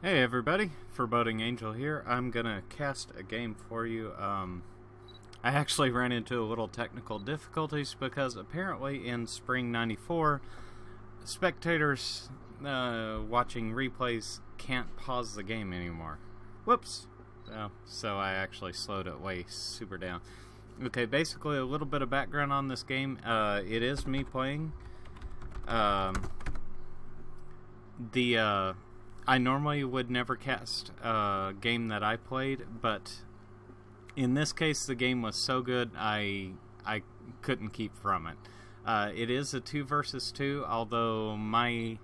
Hey everybody, Forboding Angel here. I'm gonna cast a game for you. I actually ran into a little technical difficulties because apparently in Spring 94, spectators watching replays can't pause the game anymore. Whoops! So I actually slowed it way super down. Okay, basically a little bit of background on this game. It is me playing. I normally would never cast a game that I played, but in this case the game was so good I couldn't keep from it. It is a 2 versus 2, although my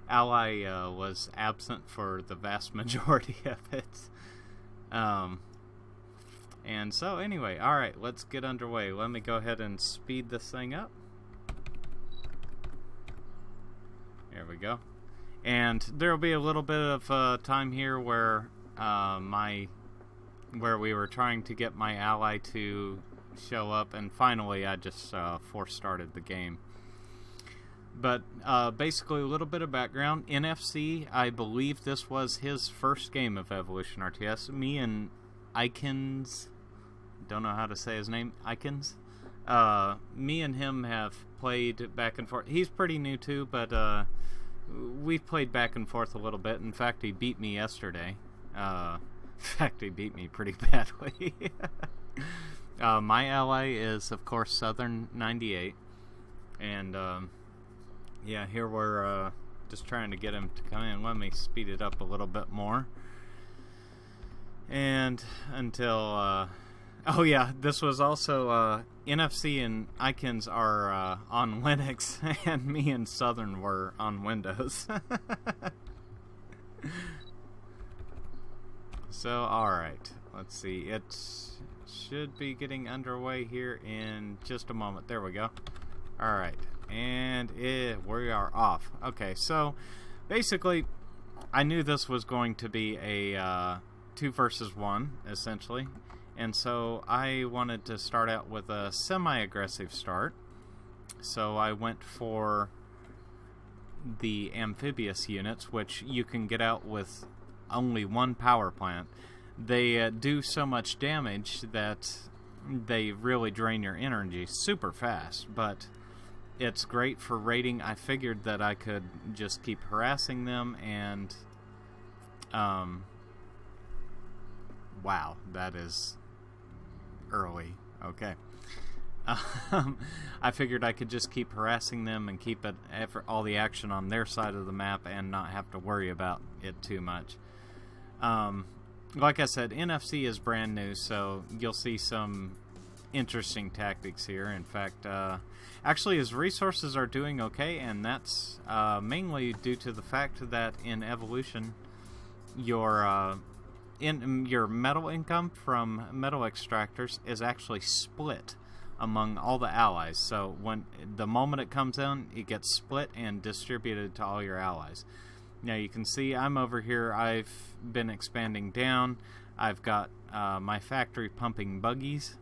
ally was absent for the vast majority of it. And so anyway, alright, let's get underway. Let me go ahead and speed this thing up. There we go. And there will be a little bit of time here where where we were trying to get my ally to show up, and finally I just force started the game. But basically a little bit of background. NFC, I believe this was his first game of Evolution RTS. Me and Ikinz, don't know how to say his name, Ikinz. Me and him have played back and forth. He's pretty new too, but we've played back and forth a little bit. In fact, he beat me yesterday. In fact, he beat me pretty badly. My ally is, of course, Southern98. And, yeah, here we're just trying to get him to come in. Let me speed it up a little bit more. And until... oh, yeah, this was also... NFC and Ikinz are on Linux, and me and Southern were on Windows. So, alright, let's see. It should be getting underway here in just a moment. There we go. Alright, and we are off. Okay, so basically, I knew this was going to be a 2 versus 1, essentially. And so I wanted to start out with a semi-aggressive start. So I went for the amphibious units, which you can get out with only 1 power plant. They do so much damage that they really drain your energy super fast, but it's great for raiding. I figured that I could just keep harassing them, and wow, that is early. Okay. I figured I could just keep harassing them and keep all the action on their side of the map and not have to worry about it too much. Like I said, NFC is brand new, so you'll see some interesting tactics here. In fact, actually his resources are doing okay, and that's mainly due to the fact that in Evolution your metal income from metal extractors is actually split among all the allies. So when the moment it comes in, it gets split and distributed to all your allies. Now you can see I'm over here. I've been expanding down. I've got my factory pumping buggies.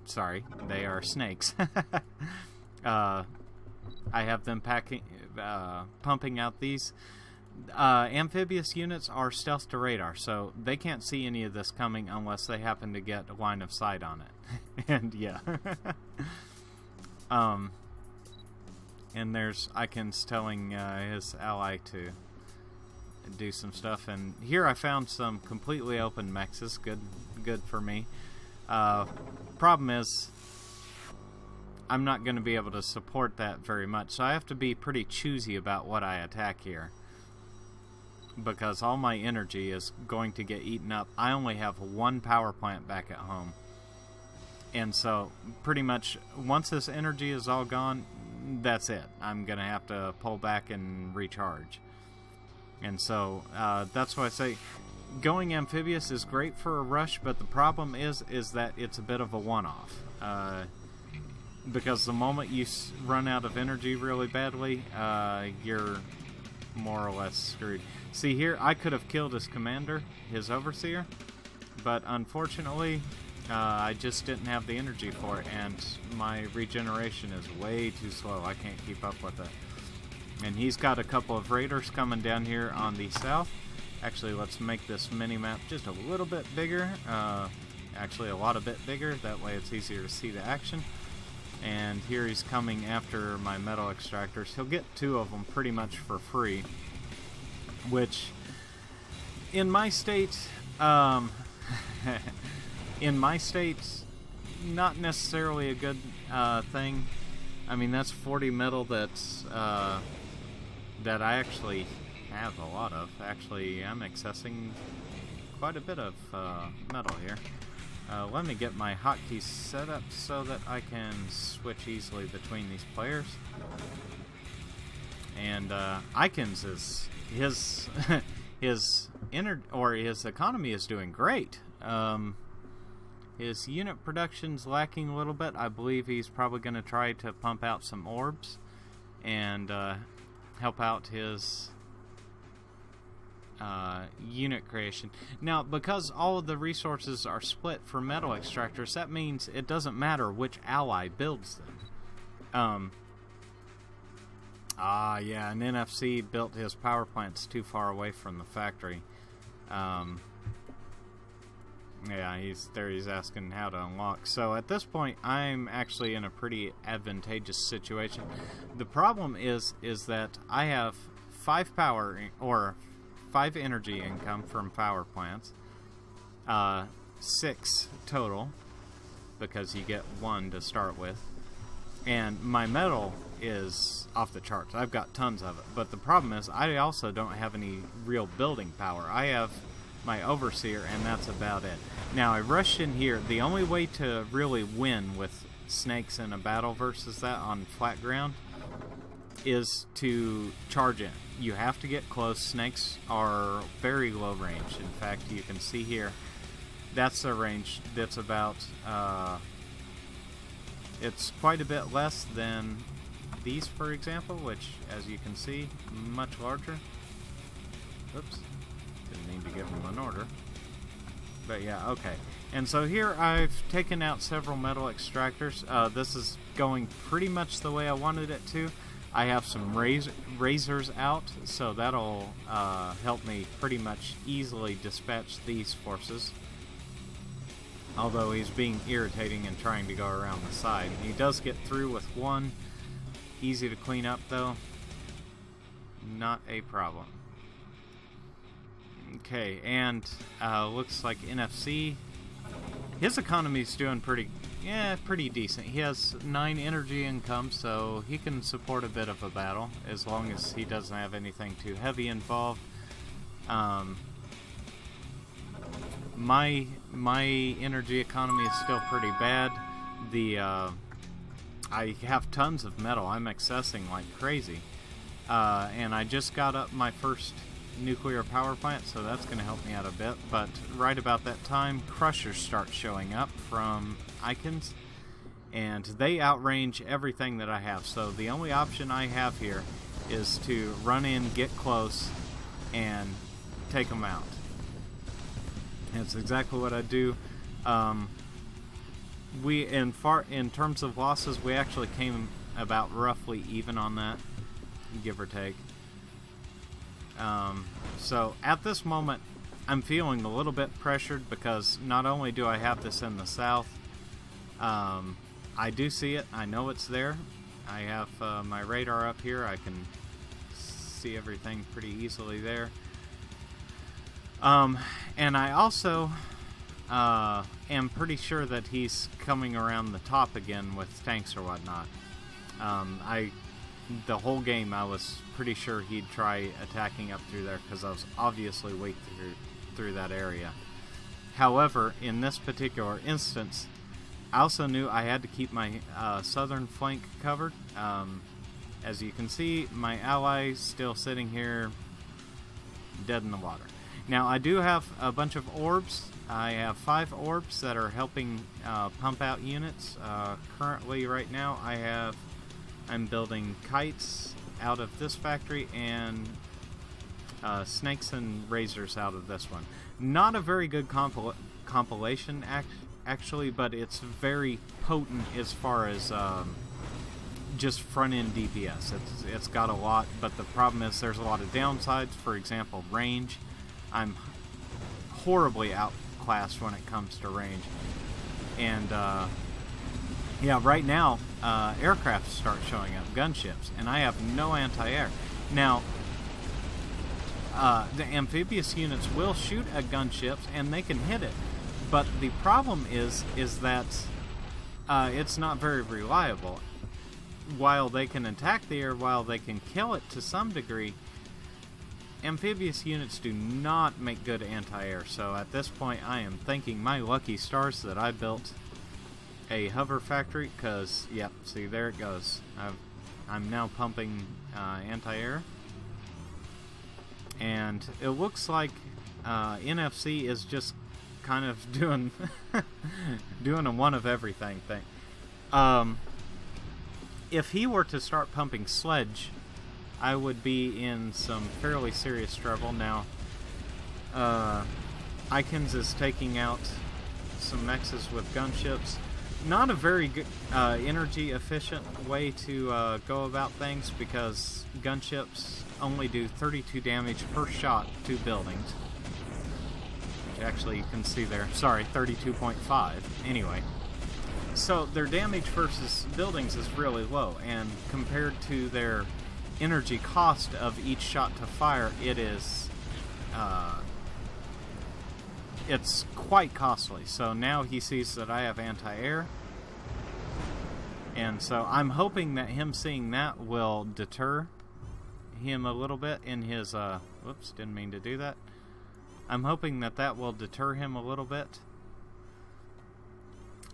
Sorry, they are snakes. I have them pumping out these. Amphibious units are stealth to radar, so they can't see any of this coming unless they happen to get a line of sight on it. And yeah. And there's Ikinz telling his ally to do some stuff, and here I found some completely open mexes. Good for me. Problem is, I'm not going to be able to support that very much, so I have to be pretty choosy about what I attack here, because all my energy is going to get eaten up. I only have 1 power plant back at home, and so pretty much once this energy is all gone, that's it. I'm gonna have to pull back and recharge. And so that's why I say going amphibious is great for a rush, but the problem is that it's a bit of a one-off, because the moment you run out of energy really badly, you're more or less screwed. See here, I could have killed his commander, his overseer, but unfortunately I just didn't have the energy for it, and my regeneration is way too slow. I can't keep up with it. And he's got a couple of raiders coming down here on the south, Actually, let's make this mini-map just a little bit bigger. Actually, a lot bit bigger. That way it's easier to see the action. And here he's coming after my metal extractors. He'll get 2 of them pretty much for free. Which, in my state, not necessarily a good thing. I mean, that's 40 metal that's that I actually have a lot of. Actually, I'm accessing quite a bit of metal here. Let me get my hotkeys set up so that I can switch easily between these players. And Ikinz is his his economy is doing great. His unit production's lacking a little bit. I believe he's probably going to try to pump out some orbs and help out his unit creation. Now, because all of the resources are split for metal extractors, that means it doesn't matter which ally builds them. Yeah, an NFC built his power plants too far away from the factory. Yeah, he's asking how to unlock. So at this point, I'm actually in a pretty advantageous situation. The problem is that I have 5 energy income from power plants, 6 total, because you get 1 to start with, and my metal is off the charts. I've got tons of it, but the problem is I also don't have any real building power. I have my overseer, and that's about it. Now, I rushed in here. The only way to really win with snakes in a battle versus that on flat ground is to charge in. You have to get close. Snakes are very low range. In fact, you can see here, that's a range that's about, it's quite a bit less than these, for example, which, as you can see, much larger. Oops. Didn't mean to give them an order. But yeah, okay. And so here I've taken out several metal extractors. This is going pretty much the way I wanted it to. I have some razors out, so that'll help me pretty much easily dispatch these forces. Although he's being irritating and trying to go around the side. He does get through with 1. Easy to clean up, though. Not a problem. Okay, and looks like NFC. His economy's doing pretty decent. He has 9 energy income, so he can support a bit of a battle as long as he doesn't have anything too heavy involved. My energy economy is still pretty bad. I have tons of metal. I'm accessing like crazy, and I just got up my first nuclear power plant, so that's going to help me out a bit. But right about that time, crushers start showing up from Ikinz, and they outrange everything that I have. So the only option I have here is to run in, get close, and take them out. That's exactly what I do. In terms of losses, we actually came about roughly even on that, give or take. So at this moment, I'm feeling a little bit pressured because not only do I have this in the south, I do see it. I know it's there. I have my radar up here. I can see everything pretty easily there. And I also am pretty sure that he's coming around the top again with tanks or whatnot. The whole game I was pretty sure he'd try attacking up through there because I was obviously weak through that area. However, in this particular instance, I also knew I had to keep my southern flank covered. As you can see, my ally's still sitting here dead in the water. Now, I do have a bunch of orbs. I have 5 orbs that are helping pump out units. Currently, right now, I'm building kites out of this factory and snakes and razors out of this one. Not a very good compilation, actually, but it's very potent as far as just front-end DPS. It's got a lot, but the problem is there's a lot of downsides. For example, range. I'm horribly outclassed when it comes to range. And yeah, right now aircraft start showing up, gunships, and I have no anti-air. Now the amphibious units will shoot at gunships and they can hit it, but the problem is that it's not very reliable. While they can attack the air, while they can kill it to some degree, amphibious units do not make good anti-air. So at this point I am thanking my lucky stars that I built a hover factory, because yep, see, there it goes. I'm now pumping anti-air, and it looks like NFC is just kind of doing doing a one of everything thing. If he were to start pumping sledge, I would be in some fairly serious trouble. Now Ikinz is taking out some mexes with gunships. Not a very good energy efficient way to go about things, because gunships only do 32 damage per shot to buildings. Which actually you can see there. Sorry, 32.5. Anyway. So their damage versus buildings is really low, and compared to their energy cost of each shot to fire, it is it's quite costly. So now he sees that I have anti-air, and so I'm hoping that him seeing that will deter him a little bit in his whoops, didn't mean to do that. I'm hoping that that will deter him a little bit.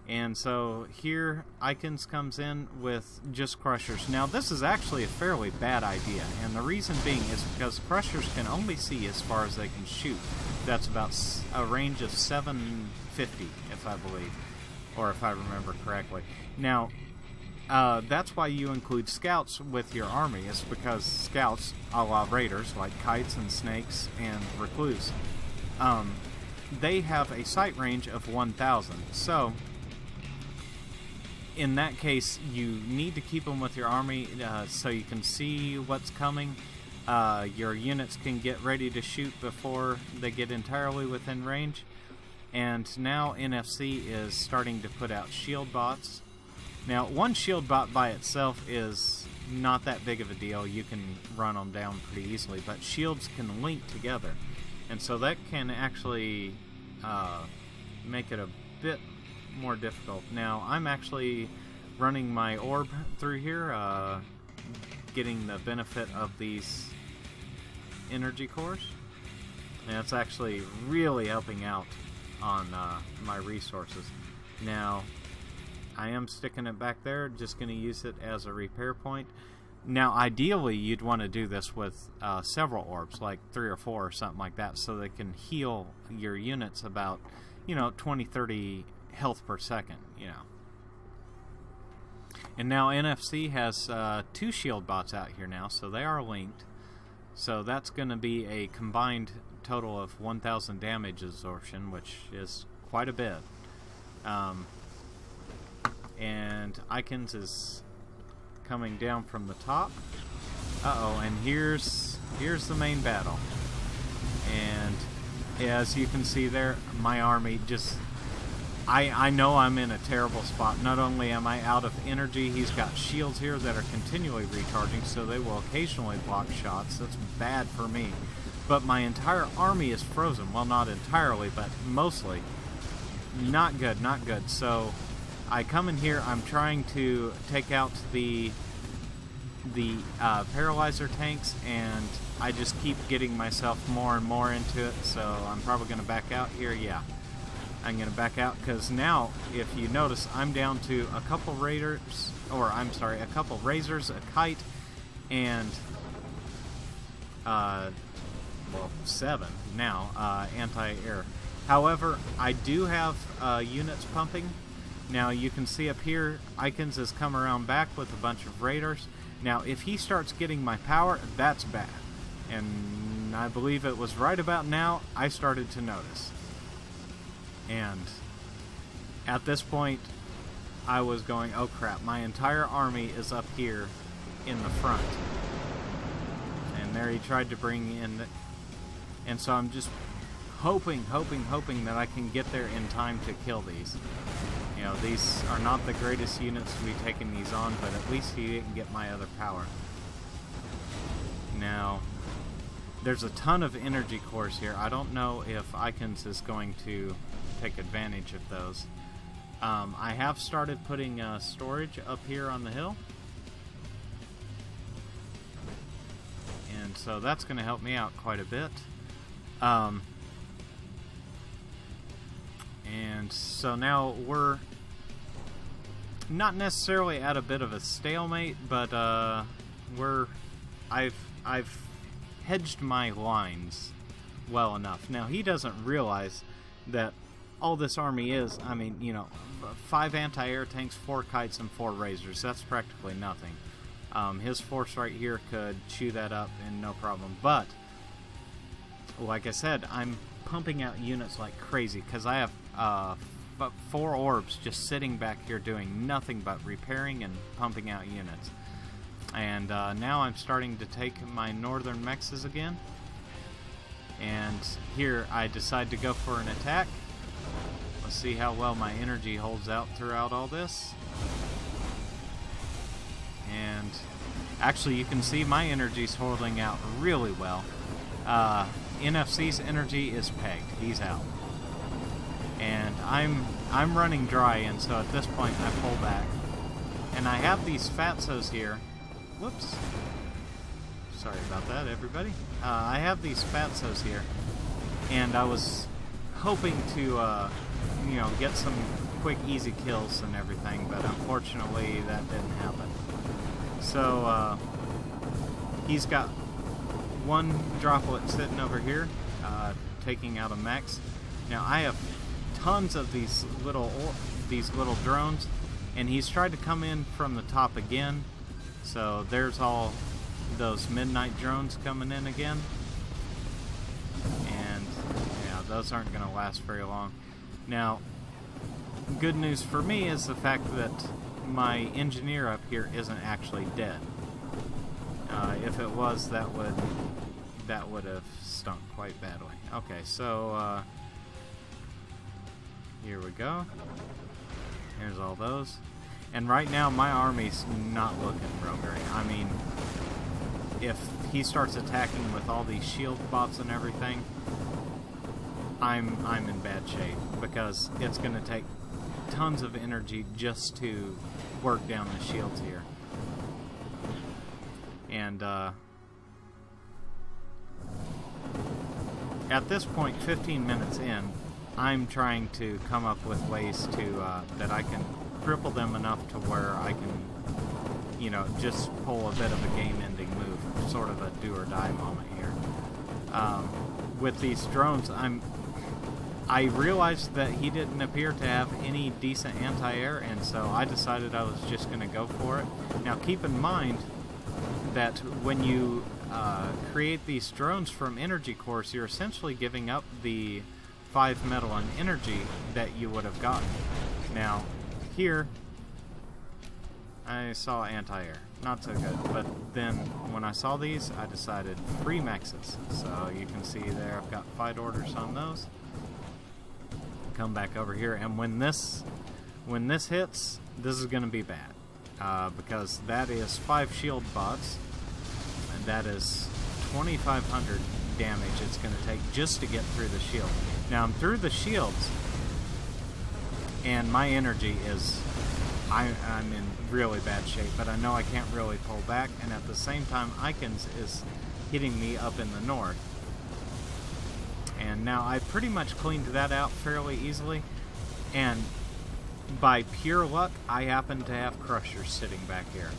And so here Ikinz comes in with just crushers. Now this is actually a fairly bad idea, and the reason being is because crushers can only see as far as they can shoot. That's about a range of 750, if I believe, or if I remember correctly. Now that's why you include scouts with your army, is because scouts, a la raiders like kites and snakes and recluse, they have a sight range of 1,000. So in that case, you need to keep them with your army so you can see what's coming. Your units can get ready to shoot before they get entirely within range. And now NFC is starting to put out shield bots. Now, one shield bot by itself is not that big of a deal. You can run them down pretty easily, but shields can link together. And so that can actually make it a bit more difficult. Now I'm actually running my orb through here, getting the benefit of these energy cores, and it's actually really helping out on my resources. Now I am sticking it back there, just going to use it as a repair point. Now ideally you'd want to do this with several orbs, like 3 or 4 or something like that, so they can heal your units about, you know, 20-30 health per second, you know. And now NFC has 2 shield bots out here now, so they are linked. So that's going to be a combined total of 1,000 damage absorption, which is quite a bit. And Ikinz is coming down from the top. Uh-oh, and here's the main battle. And as you can see there, my army just... I know I'm in a terrible spot. Not only am I out of energy, he's got shields here that are continually recharging, so they will occasionally block shots. That's bad for me. But my entire army is frozen. Well, not entirely, but mostly. Not good, not good. So I come in here, I'm trying to take out the paralyzer tanks, and I just keep getting myself more and more into it, so I'm probably going to back out here. Yeah, I'm going to back out, because now, if you notice, I'm down to a couple raiders, or I'm sorry, a couple razors, a kite, and well, 7 now, anti-air. However, I do have units pumping. Now you can see up here, Ikinz has come around back with a bunch of raiders. Now if he starts getting my power, that's bad. And I believe it was right about now I started to notice. And at this point, I was going, oh crap, my entire army is up here in the front. And there he tried to bring in And so I'm just hoping that I can get there in time to kill these. You know, these are not the greatest units to be taking these on, but at least he didn't get my other power. Now, there's a ton of energy cores here. I don't know if Ikinz is going to take advantage of those. I have started putting storage up here on the hill. And so that's going to help me out quite a bit. And so now we're not necessarily at a bit of a stalemate, but I've hedged my lines well enough. Now he doesn't realize that all this army is, I mean, you know, 5 anti-air tanks, 4 kites, and 4 razors. That's practically nothing. His force right here could chew that up and no problem. But like I said, I'm pumping out units like crazy because I have 4 orbs just sitting back here doing nothing but repairing and pumping out units. And now I'm starting to take my northern mexes again. And here I decide to go for an attack. Let's see how well my energy holds out throughout all this. And actually you can see my energy's holding out really well. NFC's energy is pegged. He's out. And I'm running dry, and so at this point I pull back. And I have these fatzos here. Whoops. Sorry about that, everybody. I have these fatzos here, and I was hoping to, you know, get some quick, easy kills and everything, but unfortunately that didn't happen. So he's got 1 droplet sitting over here, taking out a mech. Now I have tons of these little drones, and he's tried to come in from the top again. So there's all those midnight drones coming in again, and yeah, those aren't going to last very long. Now, good news for me is the fact that my engineer up here isn't actually dead. If it was, that would have stunk quite badly. Okay, so here we go. Here's all those. And right now my army's not looking real great. I mean, if he starts attacking with all these shield bots and everything, I'm in bad shape, because it's going to take tons of energy just to work down the shields here. And at this point, 15 minutes in, I'm trying to come up with ways to that I can cripple them enough to where I can, you know, just pull a bit of a game-ending move, sort of a do-or-die moment here. With these drones, I realized that he didn't appear to have any decent anti-air, and so I decided I was just going to go for it. Now, keep in mind that when you create these drones from energy cores, you're essentially giving up the 5 metal and energy that you would have gotten. Now, here, I saw anti-air. Not so good. But then, when I saw these, I decided 3 mexes. So you can see there, I've got fight orders on those. Come back over here, and when this hits, this is going to be bad. Because that is 5 shield bots, and that is 2,500 damage it's going to take just to get through the shield. Now I'm through the shields, and my energy is, I'm in really bad shape, but I know I can't really pull back, and at the same time Ikinz is hitting me up in the north. And now I pretty much cleaned that out fairly easily, and by pure luck I happen to have crushers sitting back here,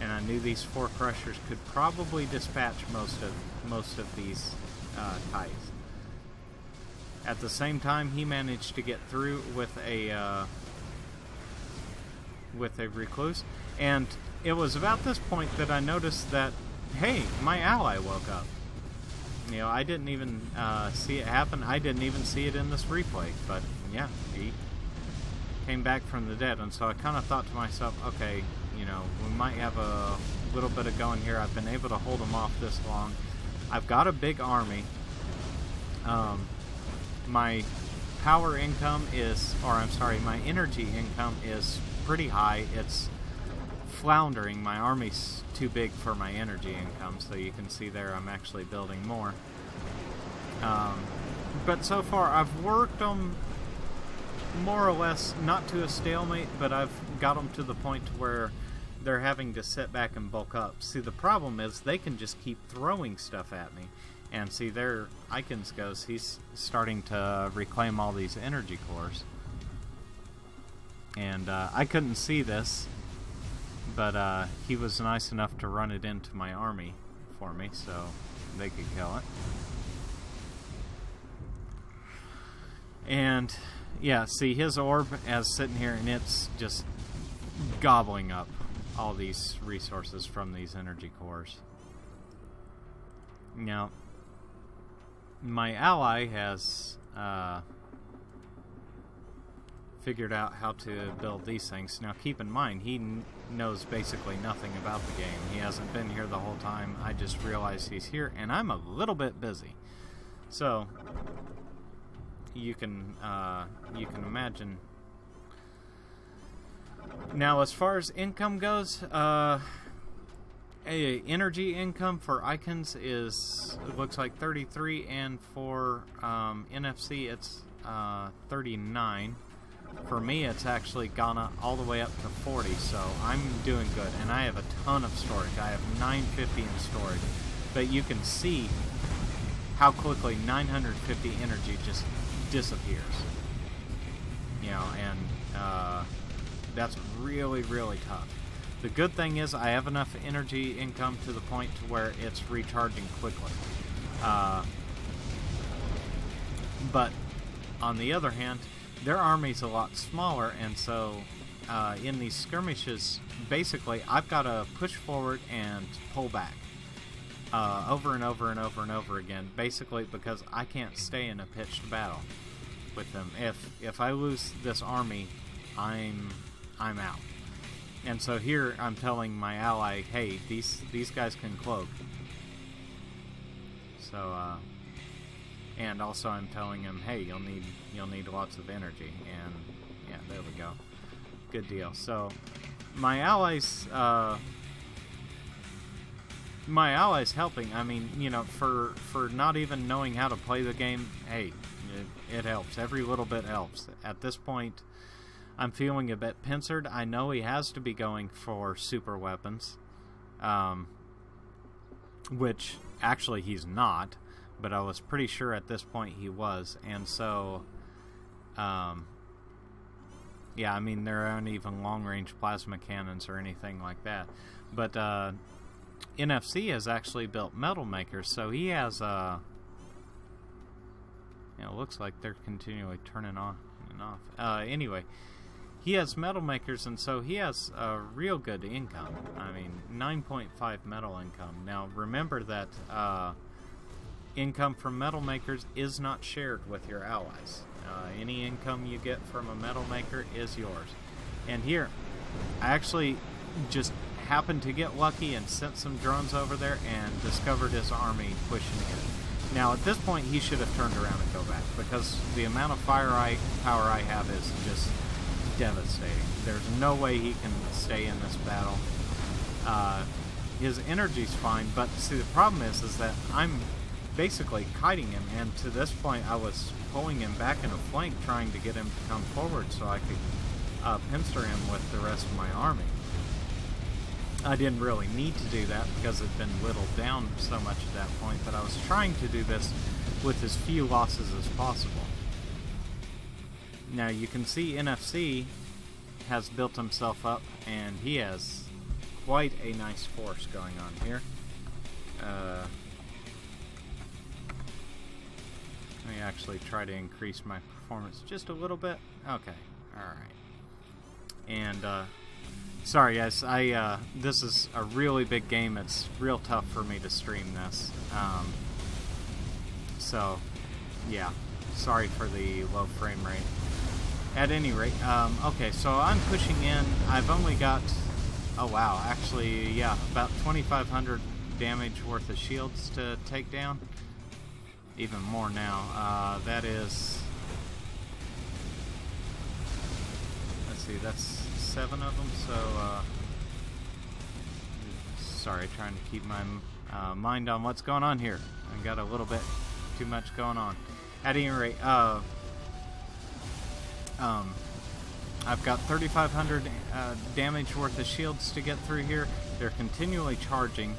and I knew these 4 crushers could probably dispatch most of these kites. At the same time, he managed to get through with a recluse, and it was about this point that I noticed that, hey, my ally woke up. You know, I didn't even see it happen. I didn't even see it in this replay, but yeah, he came back from the dead. And so I kind of thought to myself, okay, you know, we might have a little bit of going here. I've been able to hold him off this long. I've got a big army, My power income is, or I'm sorry, my energy income is pretty high. It's floundering. My army's too big for my energy income, so you can see there I'm actually building more. But so far I've worked them more or less, not to a stalemate, but I've got them to the point where they're having to sit back and bulk up. See, the problem is they can just keep throwing stuff at me. And see, there Ikinz goes. He's starting to reclaim all these energy cores. And I couldn't see this, but he was nice enough to run it into my army for me, so they could kill it. And yeah, see, his orb is sitting here, and it's just gobbling up all these resources from these energy cores. Now, my ally has figured out how to build these things. Now, keep in mind, he knows basically nothing about the game. He hasn't been here the whole time. I just realized he's here, and I'm a little bit busy. So, you can imagine. Now, as far as income goes, energy income for Ikinz is, it looks like 33, and for NFC it's 39. For me, it's actually gone all the way up to 40, so I'm doing good. And I have a ton of storage. I have 950 in storage. But you can see how quickly 950 energy just disappears. You know, and that's really, really tough. The good thing is I have enough energy income to the point to where it's recharging quickly. But on the other hand, their army's a lot smaller, and so in these skirmishes, basically I've got to push forward and pull back over and over and over and over again, basically because I can't stay in a pitched battle with them. If I lose this army, I'm out. And so here I'm telling my ally, hey, these guys can cloak. So and also I'm telling him, hey, you'll need lots of energy. And yeah, there we go. Good deal. So my allies helping. I mean, you know, for not even knowing how to play the game, hey, it helps. Every little bit helps. At this point, I'm feeling a bit pincered. I know he has to be going for super weapons, which actually he's not, but I was pretty sure at this point he was. And so, yeah, I mean, there aren't even long-range plasma cannons or anything like that. But NFC has actually built metal makers, so he has you know, it looks like they're continually turning on and off. Anyway, he has metal makers, and so he has a real good income. I mean, 9.5 metal income. Now, remember that income from metal makers is not shared with your allies. Any income you get from a metal maker is yours. And here, I actually just happened to get lucky and sent some drones over there and discovered his army pushing in. Now, at this point, he should have turned around and go back, because the amount of power I have is just devastating. There's no way he can stay in this battle. His energy's fine, but see, the problem is that I'm basically kiting him, and to this point I was pulling him back in a flank, trying to get him to come forward so I could pincer him with the rest of my army. I didn't really need to do that because it had been whittled down so much at that point, but I was trying to do this with as few losses as possible. Now you can see NFC has built himself up, and he has quite a nice force going on here. Let me actually try to increase my performance just a little bit. Okay, alright. And sorry guys, this is a really big game. It's real tough for me to stream this. So, yeah, sorry for the low frame rate. At any rate, okay, so I'm pushing in. I've only got, oh wow, actually, yeah, about 2,500 damage worth of shields to take down. even more now. That is... Let's see, that's 7 of them, so... Sorry, trying to keep my mind on what's going on here. I've got a little bit too much going on. At any rate, I've got 3,500 damage worth of shields to get through here. They're continually charging.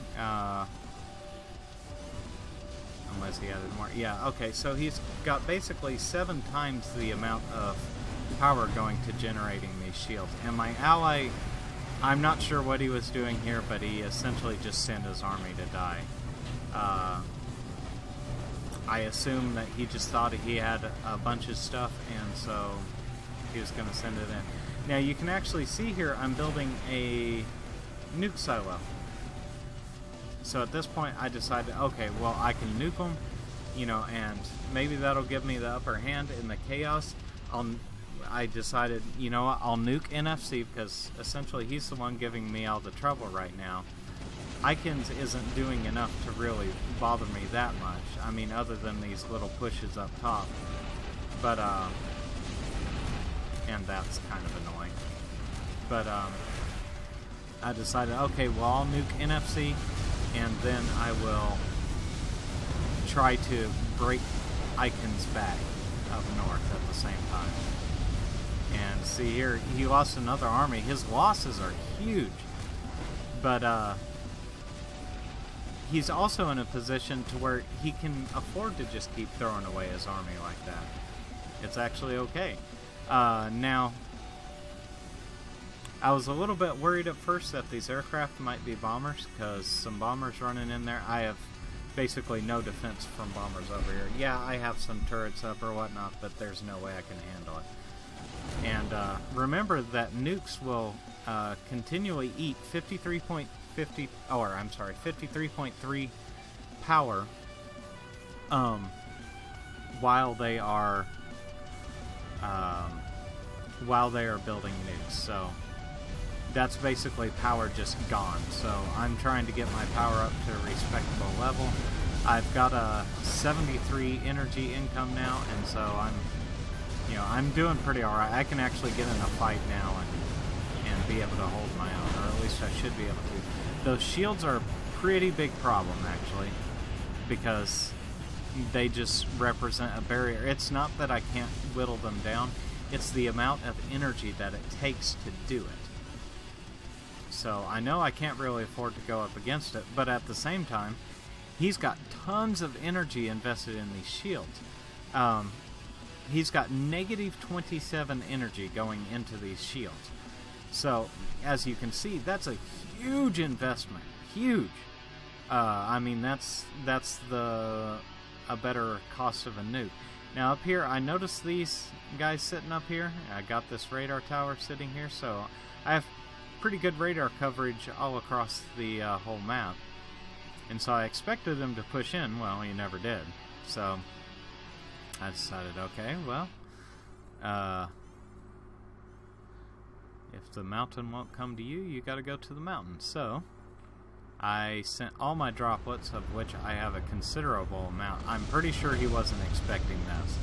Unless he added more. Yeah, okay, so he's got basically 7 times the amount of power going to generating these shields. And my ally, I'm not sure what he was doing here, but he essentially just sent his army to die. I assume that he just thought he had a bunch of stuff, and so he was going to send it in. Now you can actually see here I'm building a nuke silo. So at this point I decided, okay, well I can nuke them, you know, and maybe that'll give me the upper hand in the chaos. I decided, you know what, I'll nuke NFC because essentially he's the one giving me all the trouble right now. Ikinz isn't doing enough to really bother me that much. I mean, other than these little pushes up top. But, and that's kind of annoying. But, I decided, okay, well, I'll nuke NFC, and then I will try to break Ikinz back up north at the same time. And see here, he lost another army. His losses are huge. But, he's also in a position to where he can afford to just keep throwing away his army like that. It's actually okay. Now, I was a little bit worried at first that these aircraft might be bombers, because some bombers running in there. I have basically no defense from bombers over here. Yeah, I have some turrets up or whatnot, but there's no way I can handle it. And remember that nukes will continually eat 53.3 power while they are building nukes. So that's basically power just gone. So I'm trying to get my power up to a respectable level. I've got a 73 energy income now, and so I'm doing pretty alright. I can actually get in a fight now and be able to hold my own, or at least I should be able to. Those shields are a pretty big problem, actually, because they just represent a barrier. It's not that I can't whittle them down, it's the amount of energy that it takes to do it. So I know I can't really afford to go up against it, but at the same time, he's got tons of energy invested in these shields. He's got negative 27 energy going into these shields. So, as you can see, that's a huge investment. Huge. I mean, that's a better cost of a nuke. Now, up here, I noticed these guys sitting up here. I got this radar tower sitting here, so I have pretty good radar coverage all across the whole map. And so I expected him to push in. Well, he never did. So I decided, okay, well, if the mountain won't come to you, you gotta go to the mountain. So I sent all my droplets, of which I have a considerable amount. I'm pretty sure he wasn't expecting this,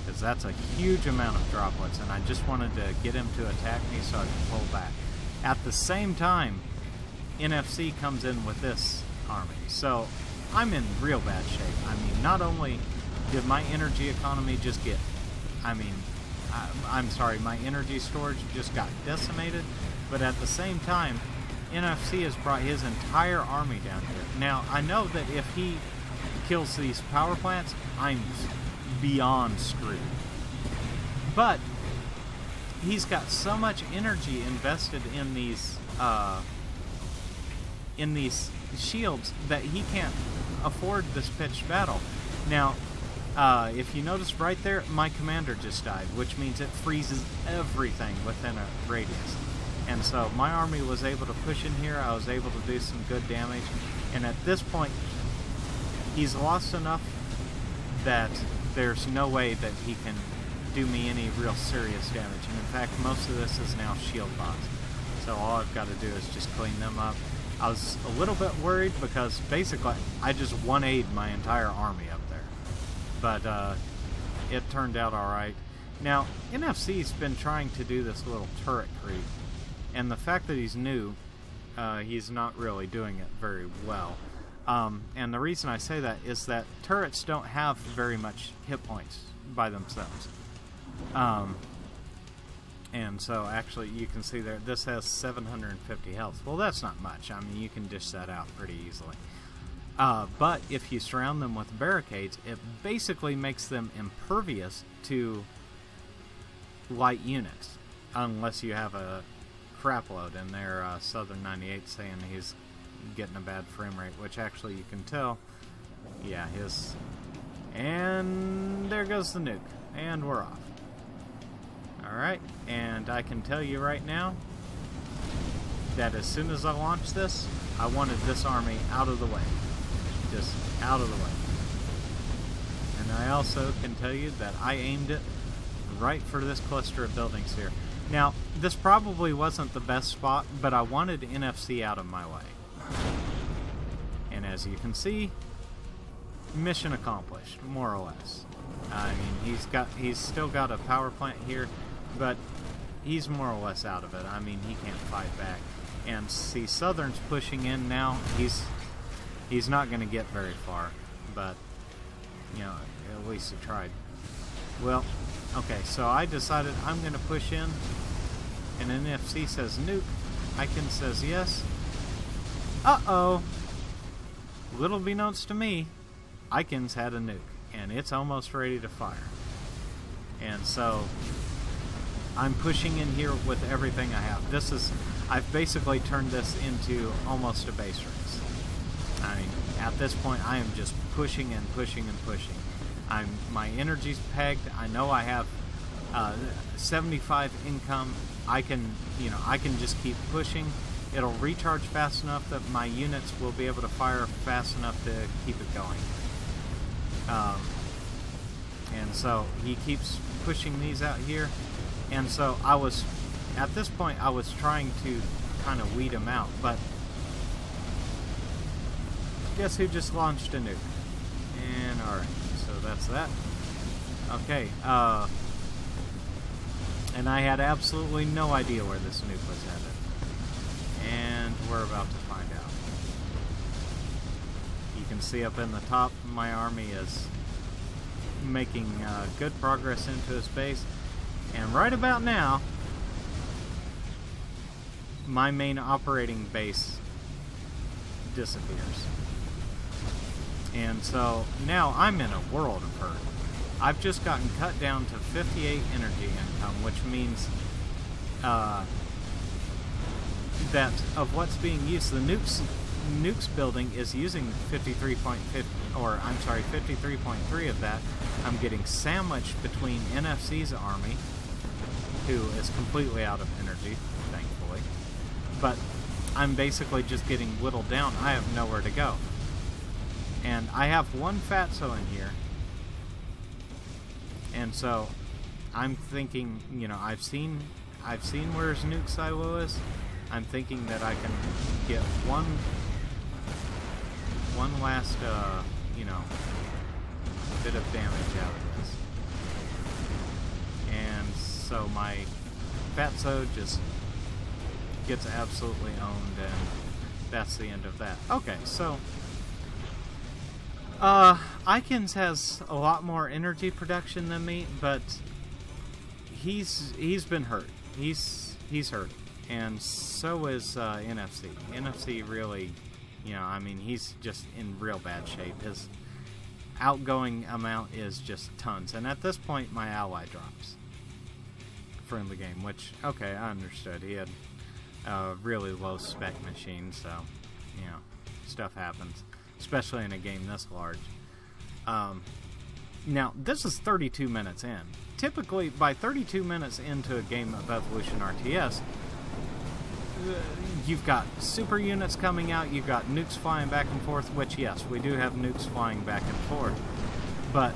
because that's a huge amount of droplets, and I just wanted to get him to attack me so I could pull back. At the same time, NFC comes in with this army. So I'm in real bad shape. I mean, not only did my energy economy just get, I'm sorry, my energy storage just got decimated, but at the same time, NFC has brought his entire army down here. Now, I know that if he kills these power plants, I'm beyond screwed. But he's got so much energy invested in these shields that he can't afford this pitched battle. Now, if you notice right there, my commander just died, which means it freezes everything within a radius. And so my army was able to push in here. I was able to do some good damage. And at this point, he's lost enough that there's no way that he can do me any real serious damage. And in fact, most of this is now shield bots. So all I've got to do is just clean them up. I was a little bit worried because basically I just 1-A'd my entire army up there. but it turned out alright. Now, NFC's been trying to do this little turret creep, and the fact that he's new, he's not really doing it very well. And the reason I say that is that turrets don't have very much hit points by themselves. And so actually you can see there, this has 750 health. Well, that's not much. I mean, you can dish that out pretty easily. But if you surround them with barricades, it basically makes them impervious to light units, unless you have a crap load. And there, Southern98 saying he's getting a bad frame rate, which actually you can tell. Yeah, his... And there goes the nuke. And we're off. Alright, and I can tell you right now that as soon as I launch this, I wanted this army out of the way. Just out of the way. And I also can tell you that I aimed it right for this cluster of buildings here. Now, this probably wasn't the best spot, but I wanted NFC out of my way. And as you can see, mission accomplished, more or less. I mean, he's still got a power plant here, but he's more or less out of it. I mean, he can't fight back. And see, Southern's pushing in now. He's not going to get very far, but you know, at least he tried. Well, okay, so I decided I'm going to push in, and NFC says nuke. Ikinz says yes. Uh-oh. Little beknownst to me, Ikinz had a nuke, and it's almost ready to fire. And so I'm pushing in here with everything I have. I've basically turned this into almost a base race. I mean, at this point, I am just pushing and pushing and pushing. My energy's pegged. I know I have 75 income. I can just keep pushing. It'll recharge fast enough that my units will be able to fire fast enough to keep it going. And so he keeps pushing these out here. And so at this point, I was trying to kind of weed him out, but guess who just launched a nuke? And alright, so that's that. Okay, and I had absolutely no idea where this nuke was headed. And we're about to find out. You can see up in the top, my army is making good progress into his base. And right about now, my main operating base disappears. And so now I'm in a world of hurt. I've just gotten cut down to 58 energy income, which means that of what's being used, the nukes building is using 53.3 of that. I'm getting sandwiched between NFC's army, who is completely out of energy, thankfully. But I'm basically just getting whittled down. I have nowhere to go. And I have one fatso in here. And so I'm thinking, you know, I've seen where his nuke silo is. I'm thinking that I can get one last, you know, bit of damage out of this. And so my fatso just gets absolutely owned, and that's the end of that. Okay, so Ikinz has a lot more energy production than me, but he's been hurt. He's hurt, and so is NFC. NFC really, you know, I mean, he's just in real bad shape. His outgoing amount is just tons, and at this point, my ally drops from the game. Which, okay, I understood. He had a really low spec machine, so you know, stuff happens, especially in a game this large. Now, this is 32 minutes in. Typically, by 32 minutes into a game of Evolution RTS, you've got super units coming out, you've got nukes flying back and forth, which, yes, we do have nukes flying back and forth. But,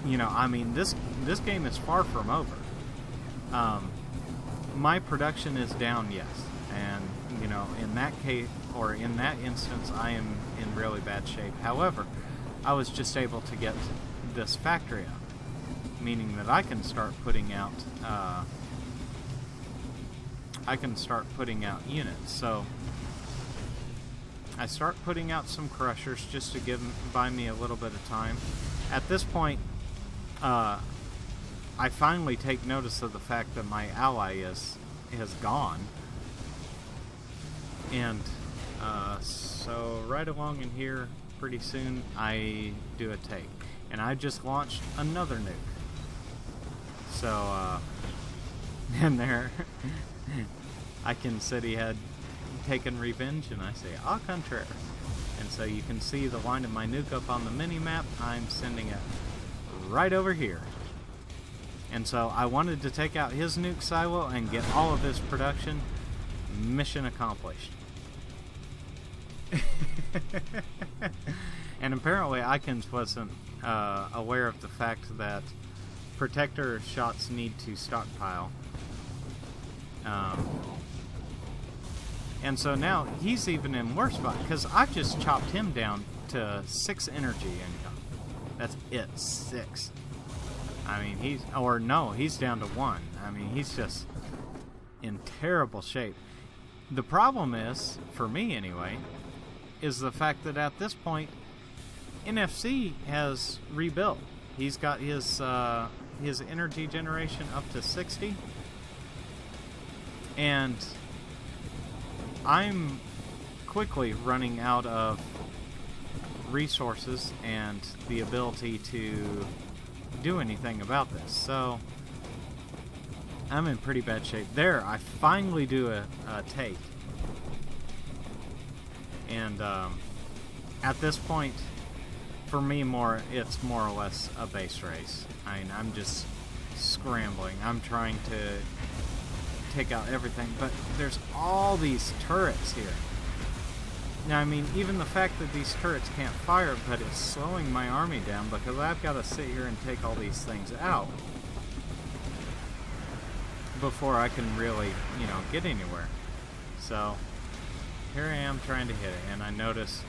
you know, I mean, this game is far from over. My production is down, yes. And, you know, in that case, or in that instance, I am in really bad shape. However, I was just able to get this factory up, meaning that I can start putting out units. So I start putting out some crushers just to buy me a little bit of time. At this point, I finally take notice of the fact that my ally has gone, and so right along in here, pretty soon I do a take, and I just launched another nuke. So and there, Ikinz said he had taken revenge, and I say au contraire. And so you can see the line of my nuke up on the mini-map. I'm sending it right over here. And so I wanted to take out his nuke silo and get all of his production. Mission accomplished. And apparently Ikinz wasn't aware of the fact that protector shots need to stockpile. And so now he's even in worse spot, because I've just chopped him down to 6 energy income. That's it, 6. I mean, he's down to 1. I mean, he's just in terrible shape. The problem is, for me anyway, is the fact that at this point, NFC has rebuilt. He's got his energy generation up to 60, and I'm quickly running out of resources and the ability to do anything about this. So I'm in pretty bad shape. There, I finally do a take. And at this point, for me, it's more or less a base race. I mean, I'm just scrambling. I'm trying to take out everything, but there's all these turrets here. Now, I mean, even the fact that these turrets can't fire, but it's slowing my army down, because I've got to sit here and take all these things out before I can really, get anywhere. So here I am trying to hit it, and I notice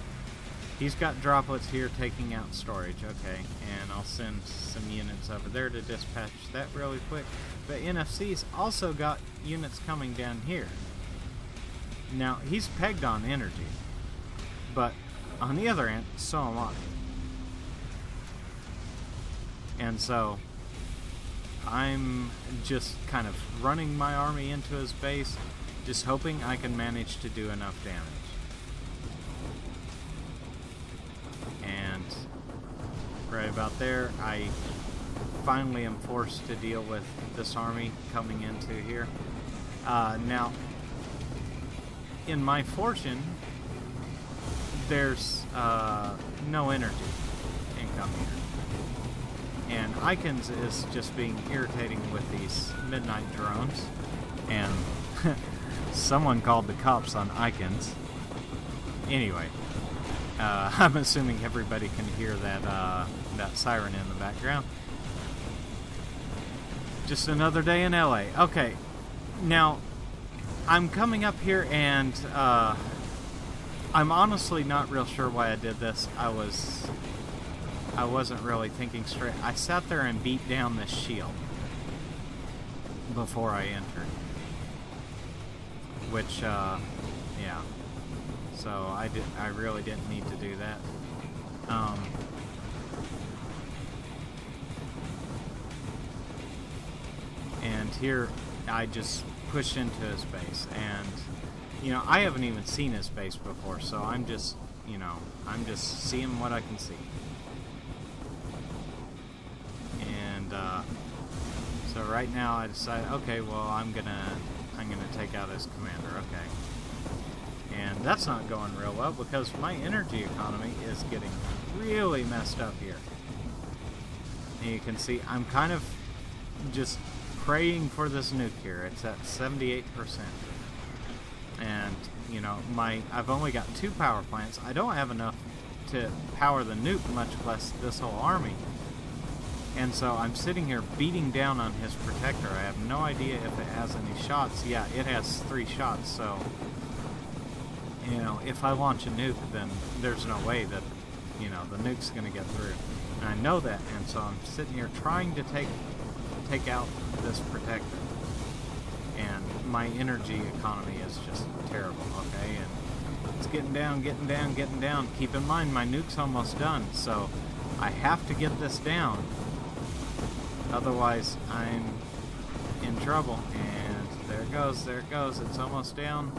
he's got droplets here taking out storage. Okay, and I'll send some units over there to dispatch that really quick. But NFC's also got units coming down here. Now, he's pegged on energy, but on the other end, so am I. And so I'm just kind of running my army into his base, just hoping I can manage to do enough damage. And right about there, I finally am forced to deal with this army coming into here. Now, in my fortune, there's no energy income here. And Ikinz is just being irritating with these midnight drones. And someone called the cops on Ikinz. Anyway, I'm assuming everybody can hear that siren in the background. Just another day in LA. Okay, now I'm coming up here, and I'm honestly not real sure why I did this. I wasn't really thinking straight. I sat there and beat down this shield before I entered, which yeah. So I really didn't need to do that. And here I just pushed into his base, and I haven't even seen his base before, so I'm just seeing what I can see. And so right now I decided, okay, well, I'm gonna take out his commander. Okay. And that's not going real well, because my energy economy is getting really messed up here. And you can see I'm kind of just praying for this nuke here. It's at 78%. And, I've only got 2 power plants. I don't have enough to power the nuke, much less this whole army. And so I'm sitting here beating down on his protector. I have no idea if it has any shots. Yeah, it has 3 shots, so if I launch a nuke, then there's no way that you know, the nuke's gonna get through. And I know that, and so I'm sitting here trying to take out this protector. And my energy economy is just terrible, okay? And it's getting down, getting down, getting down. Keep in mind, my nuke's almost done, so I have to get this down. Otherwise, I'm in trouble. And there it goes, there it goes. It's almost down.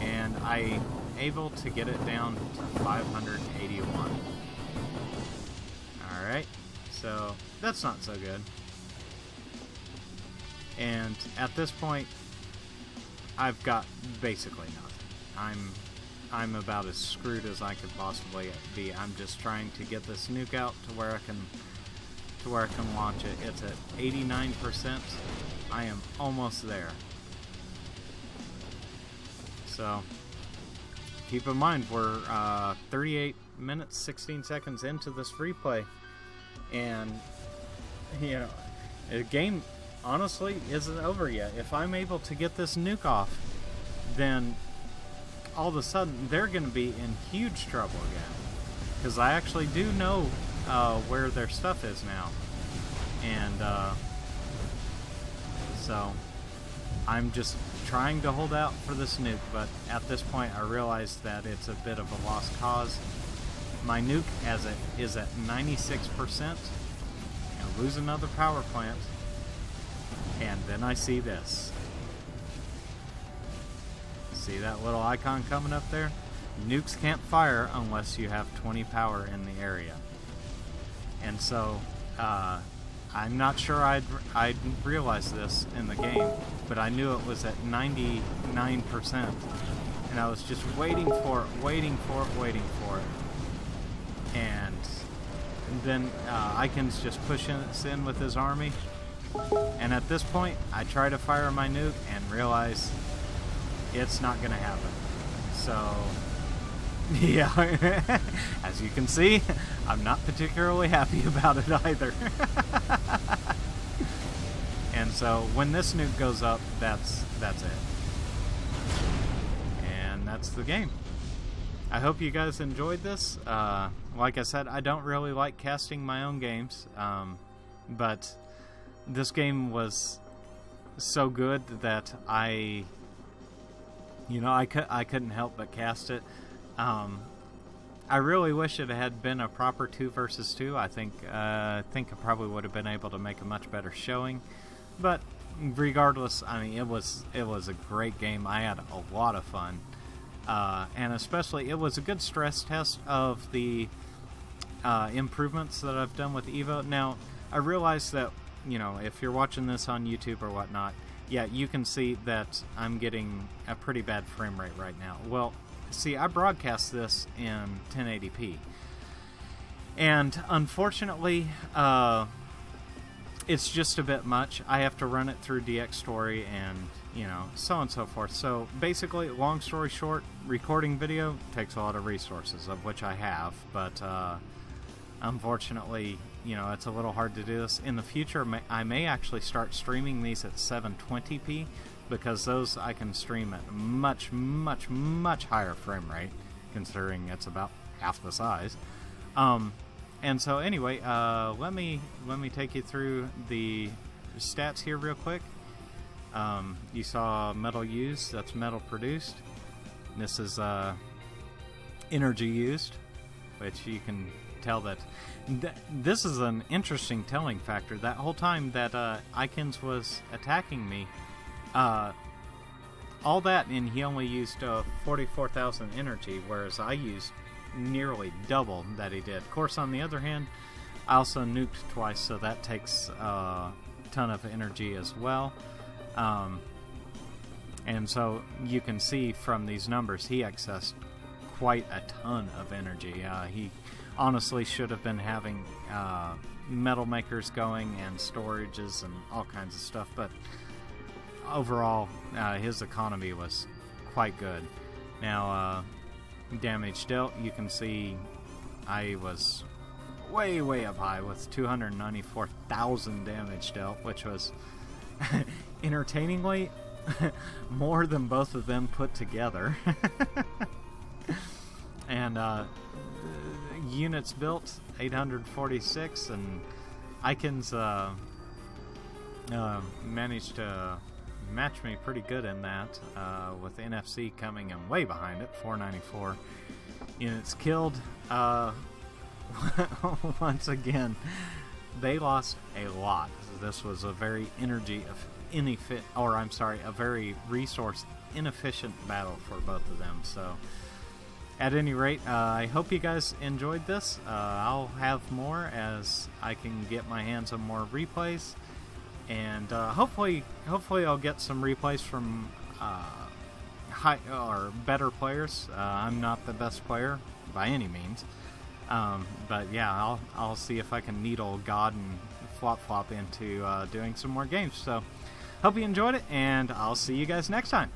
And I'm able to get it down to 581. Alright, so that's not so good. And at this point, I've got basically nothing. I'm about as screwed as I could possibly be. I'm just trying to get this nuke out to where I can launch it. It's at 89%. I am almost there. So keep in mind, we're 38 minutes 16 seconds into this free play, and you know, the game honestly isn't over yet. If I'm able to get this nuke off, then all of a sudden they're going to be in huge trouble again, because I actually do know where their stuff is now, and so I'm just trying to hold out for this nuke. But at this point I realize that it's a bit of a lost cause. My nuke is at 96%. I'll lose another power plant, and then I see this. See that little icon coming up there? Nukes can't fire unless you have 20 power in the area. And so, I'm not sure I'd realized this in the game, but I knew it was at 99%. And I was just waiting for it, waiting for it, waiting for it. And then Ikinz just pushing us in with his army. And at this point, I try to fire my nuke and realize it's not going to happen. So, yeah, as you can see, I'm not particularly happy about it either. And so, when this nuke goes up, that's it. And that's the game. I hope you guys enjoyed this. Like I said, I don't really like casting my own games, but this game was so good that I couldn't help but cast it. I really wish it had been a proper 2 versus 2. I think I probably would have been able to make a much better showing. But regardless, I mean, it was a great game. I had a lot of fun, and especially it was a good stress test of the improvements that I've done with Evo. Now, I realize that, you know, if you're watching this on YouTube or whatnot, yeah, you can see that I'm getting a pretty bad frame rate right now. Well, see, I broadcast this in 1080p, and unfortunately, it's just a bit much. I have to run it through DX Story and, you know, so on and so forth. So basically, long story short, recording video takes a lot of resources, of which I have, but unfortunately, you know, it's a little hard to do this. In the future, I may actually start streaming these at 720p, because those I can stream at much, much, much higher frame rate, considering it's about half the size. And so anyway, let me take you through the stats here real quick. You saw metal used, that's metal produced. This is energy used, which you can tell that this is an interesting telling factor. That whole time that Ikinz was attacking me, all that, and he only used 44,000 energy, whereas I used nearly double that he did. Of course, on the other hand, I also nuked twice, so that takes a ton of energy as well. And so you can see from these numbers, he accessed quite a ton of energy. He honestly should have been having metal makers going and storages and all kinds of stuff, but overall, his economy was quite good. Now, damage dealt, you can see I was way, way up high with 294,000 damage dealt, which was entertainingly more than both of them put together. And units built 846, and Ikinz managed to match me pretty good in that, with NFC coming in way behind it. 494 units killed. Once again, they lost a lot. This was a very a very resource inefficient battle for both of them. So at any rate, I hope you guys enjoyed this. I'll have more as I can get my hands on more replays, and hopefully I'll get some replays from high or better players. I'm not the best player by any means, but yeah, I'll see if I can needle God and flop into doing some more games. So hope you enjoyed it, and I'll see you guys next time.